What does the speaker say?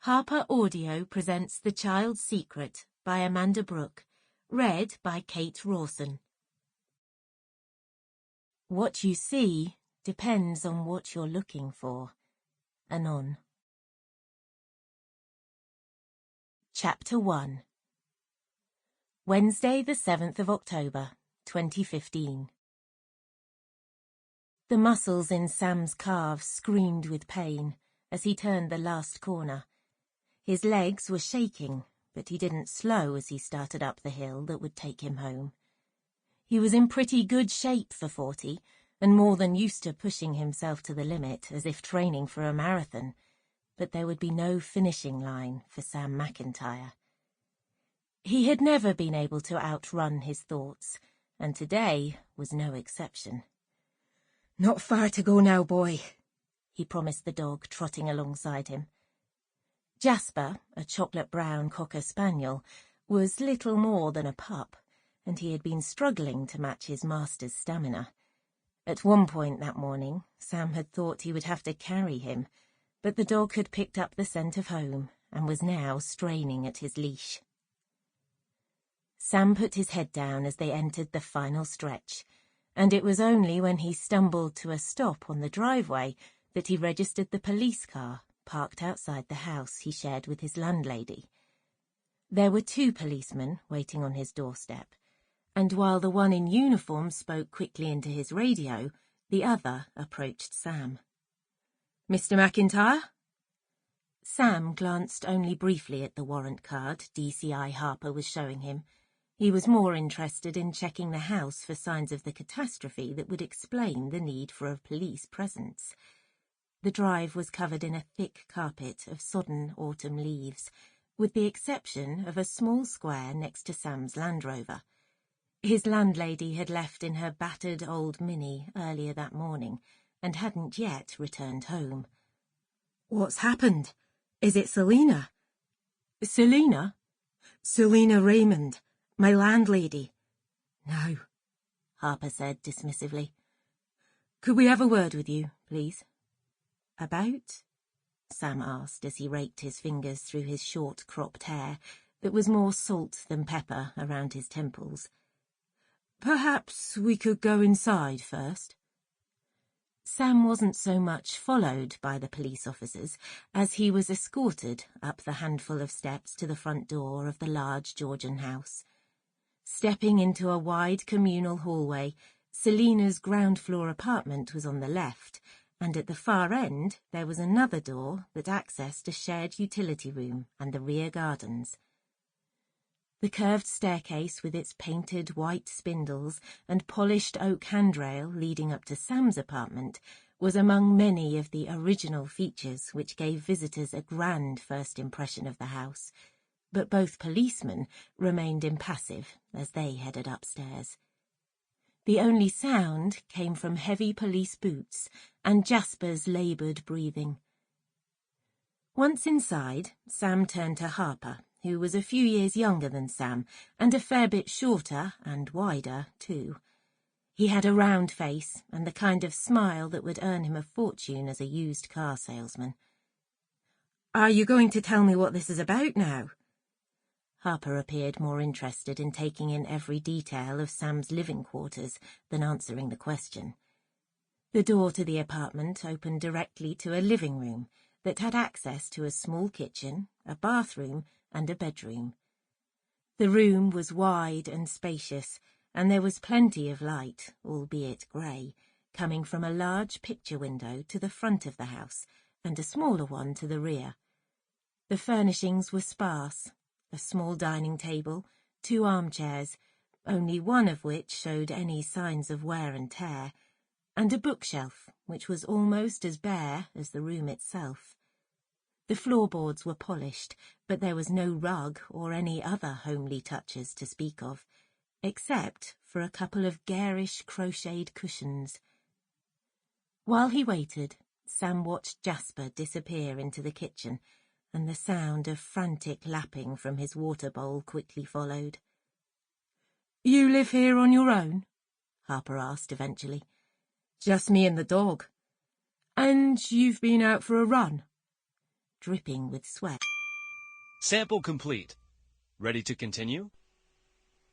Harper Audio presents The Child's Secret by Amanda Brooke, read by Kate Rawson. What you see depends on what you're looking for. Anon. Chapter 1. Wednesday, the 7th of October, 2015. The muscles in Sam's calves screamed with pain as he turned the last corner. His legs were shaking, but he didn't slow as he started up the hill that would take him home. He was in pretty good shape for 40, and more than used to pushing himself to the limit as if training for a marathon, but there would be no finishing line for Sam McIntyre. He had never been able to outrun his thoughts, and today was no exception. "Not far to go now, boy," he promised the dog trotting alongside him. Jasper, a chocolate-brown cocker spaniel, was little more than a pup, and he had been struggling to match his master's stamina. At one point that morning, Sam had thought he would have to carry him, but the dog had picked up the scent of home and was now straining at his leash. Sam put his head down as they entered the final stretch, and it was only when he stumbled to a stop on the driveway that he registered the police car parked outside the house he shared with his landlady. There were 2 policemen waiting on his doorstep, and while the one in uniform spoke quickly into his radio, the other approached Sam. "Mr. McIntyre?" Sam glanced only briefly at the warrant card DCI Harper was showing him. He was more interested in checking the house for signs of the catastrophe that would explain the need for a police presence. The drive was covered in a thick carpet of sodden autumn leaves, with the exception of a small square next to Sam's Land Rover. His landlady had left in her battered old Mini earlier that morning and hadn't yet returned home. "What's happened? Is it Selina?" "Selina?" "Selina Raymond, my landlady." "No," Harper said dismissively. "Could we have a word with you, please?" "About?" Sam asked as he raked his fingers through his short cropped hair that was more salt than pepper around his temples. "Perhaps we could go inside first." Sam wasn't so much followed by the police officers as he was escorted up the handful of steps to the front door of the large Georgian house. Stepping into a wide communal hallway, Selina's ground-floor apartment was on the left, and at the far end there was another door that accessed a shared utility room and the rear gardens. The curved staircase with its painted white spindles and polished oak handrail leading up to Sam's apartment was among many of the original features which gave visitors a grand first impression of the house, but both policemen remained impassive as they headed upstairs. The only sound came from heavy police boots and Jasper's laboured breathing. Once inside, Sam turned to Harper, who was a few years younger than Sam, and a fair bit shorter and wider, too. He had a round face and the kind of smile that would earn him a fortune as a used car salesman. "Are you going to tell me what this is about now?" Harper appeared more interested in taking in every detail of Sam's living quarters than answering the question. The door to the apartment opened directly to a living room that had access to a small kitchen, a bathroom, and a bedroom. The room was wide and spacious, and there was plenty of light, albeit grey, coming from a large picture window to the front of the house and a smaller one to the rear. The furnishings were sparse. A small dining table, 2 armchairs, only one of which showed any signs of wear and tear, and a bookshelf which was almost as bare as the room itself. The floorboards were polished, but there was no rug or any other homely touches to speak of, except for a couple of garish crocheted cushions. While he waited, Sam watched Jasper disappear into the kitchen, and the sound of frantic lapping from his water bowl quickly followed. "You live here on your own?" Harper asked eventually. "Just me and the dog." "And you've been out for a run?" Dripping with sweat, Sample complete. Ready to continue?